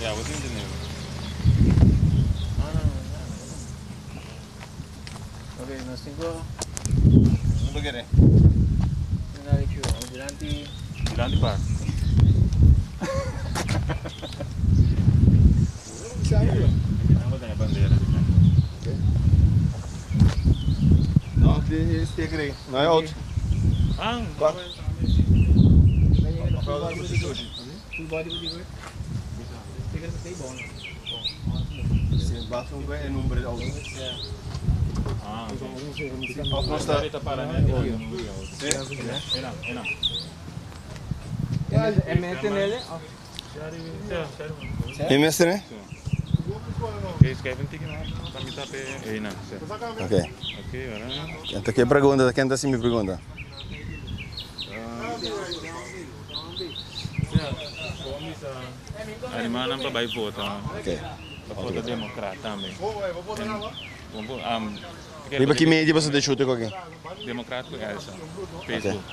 Yeah, what's in the name? Ok, nós temos Não querer. aqui o Durante. Durante par. Não vou ter a bandeira. Não, tem steek erin. Não é alto. Ah, Qua? Full body with the Sticker stay bom. Sim, bate em número de alto. ah, Of não está. Está para, né? Não. É mete nele. Hemester, né? Oké, schrijf een tikje maar. Kami tape. Não. Ok. Oké, agora. Então, que pergunta? Quem está assim me pergunta? Animal não para vai votar. Ok. Para votar democrata também. Riba que meio de você deixou ter com alguém? Democrata é essa. Facebook.